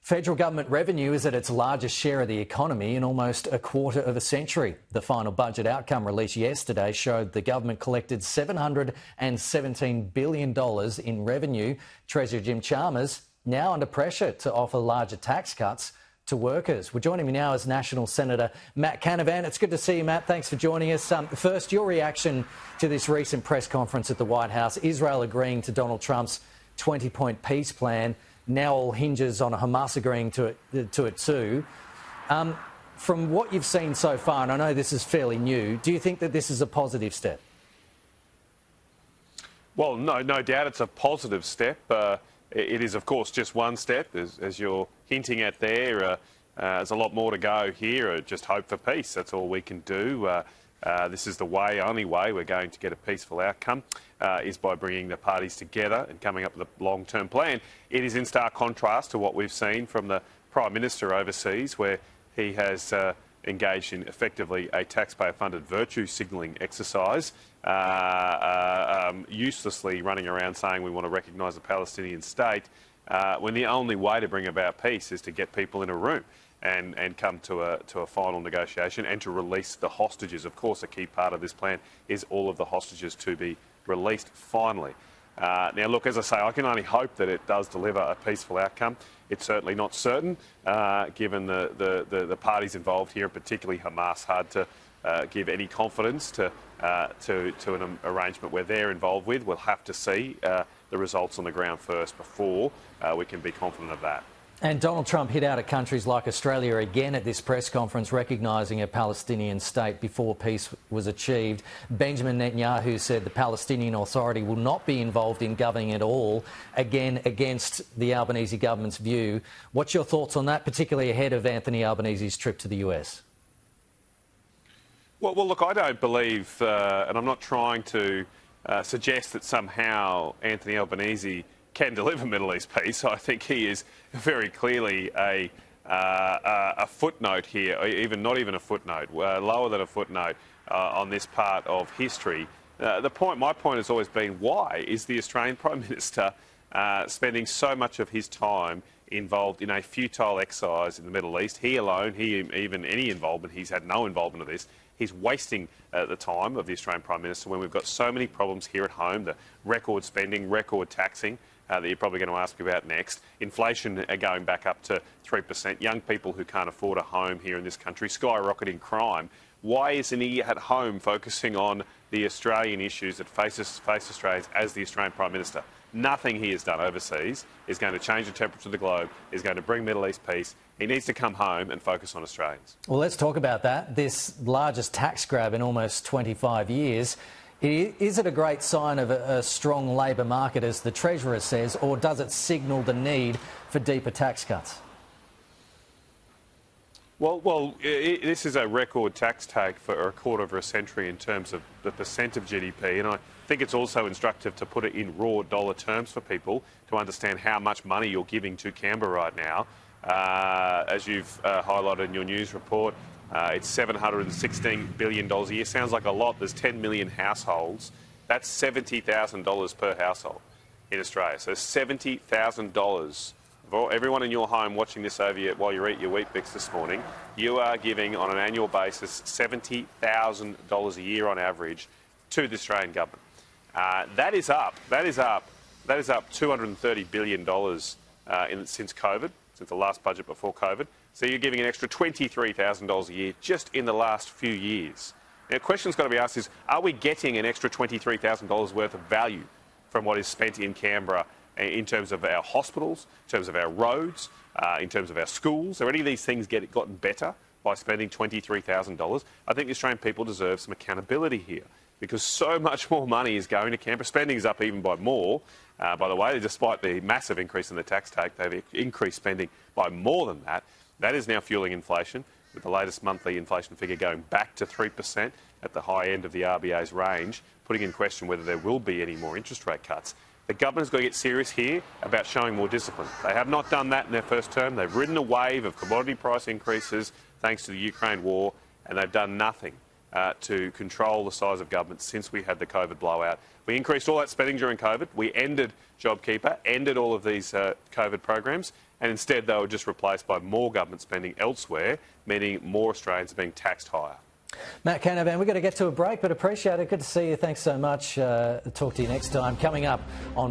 Federal government revenue is at its largest share of the economy in almost a quarter of a century. The final budget outcome released yesterday showed the government collected $717 billion in revenue. Treasurer Jim Chalmers now under pressure to offer larger tax cuts to workers. Well, joining me now is National Senator M.Canavan. It's good to see you, Matt. Thanks for joining us. First, your reaction to this recent press conference at the White House. Israel agreeing to Donald Trump's 20-point peace plan. Now all hinges on Hamas agreeing to it too. From what you've seen so far, and I know this is fairly new, do you think that this is a positive step? Well, no doubt it's a positive step. It is, of course, just one step, as you're hinting at there. There's a lot more to go here. Just hope for peace. That's all we can do. This is the only way we're going to get a peaceful outcome, is by bringing the parties together and coming up with a long-term plan. It is in stark contrast to what we've seen from the Prime Minister overseas, where he has engaged in effectively a taxpayer-funded virtue signalling exercise, uselessly running around saying we want to recognise a Palestinian state, when the only way to bring about peace is to get people in a room and come to a final negotiation and to release the hostages. Of course, a key part of this plan is all of the hostages to be released finally. Now, look, as I say, I can only hope that it does deliver a peaceful outcome. It's certainly not certain, given the parties involved here, particularly Hamas. Hard to give any confidence to an arrangement where they're involved with. We'll have to see the results on the ground first before we can be confident of that. And Donald Trump hit out at countries like Australia again at this press conference, recognising a Palestinian state before peace was achieved. Benjamin Netanyahu said the Palestinian Authority will not be involved in governing at all, again against the Albanese government's view. What's your thoughts on that, particularly ahead of Anthony Albanese's trip to the US? Well, look, I don't believe, and I'm not trying to suggest that somehow Anthony Albanese can deliver Middle East peace. I think he is very clearly a footnote here, not even a footnote, lower than a footnote on this part of history. My point has always been, why is the Australian Prime Minister spending so much of his time involved in a futile exercise in the Middle East? He alone, even any involvement, he's had no involvement of this. He's wasting the time of the Australian Prime Minister when we've got so many problems here at home, the record spending, record taxing, that you're probably going to ask about next. Inflation going back up to 3%. Young people who can't afford a home here in this country. Skyrocketing crime. Why isn't he at home focusing on the Australian issues that face Australians as the Australian Prime Minister? Nothing he has done overseas is going to change the temperature of the globe, is going to bring Middle East peace. He needs to come home and focus on Australians. Well, let's talk about that. This largest tax grab in almost 25 years. Is it a great sign of a strong labour market, as the Treasurer says, or does it signal the need for deeper tax cuts? Well, this is a record tax take for a quarter of a century in terms of the percent of GDP, and I think it's also instructive to put it in raw dollar terms for people to understand how much money you're giving to Canberra right now. As you've highlighted in your news report, it's $716 billion a year. Sounds like a lot. There's 10 million households. That's $70,000 per household in Australia. So $70,000. Everyone in your home watching this over while you eat your Weet-Bix this morning, you are giving on an annual basis $70,000 a year on average to the Australian government. That is up $230 billion since COVID, since the last budget before COVID. So you're giving an extra $23,000 a year just in the last few years. Now, the question's got to be asked is, are we getting an extra $23,000 worth of value from what is spent in Canberra in terms of our hospitals, in terms of our roads, in terms of our schools? Are any of these things gotten better by spending $23,000? I think the Australian people deserve some accountability here, because so much more money is going to Canberra. Spending is up even by more. By the way, despite the massive increase in the tax take, they've increased spending by more than that. That is now fueling inflation, with the latest monthly inflation figure going back to 3% at the high end of the RBA's range, putting in question whether there will be any more interest rate cuts. The government's got to get serious here about showing more discipline. They have not done that in their first term. They've ridden a wave of commodity price increases thanks to the Ukraine war, and they've done nothing to control the size of government since we had the COVID blowout. We increased all that spending during COVID. We ended JobKeeper, ended all of these COVID programs, and instead they were just replaced by more government spending elsewhere, meaning more Australians are being taxed higher. M.Canavan, we've got to get to a break, but appreciate it. Good to see you. Thanks so much. Talk to you next time. Coming up on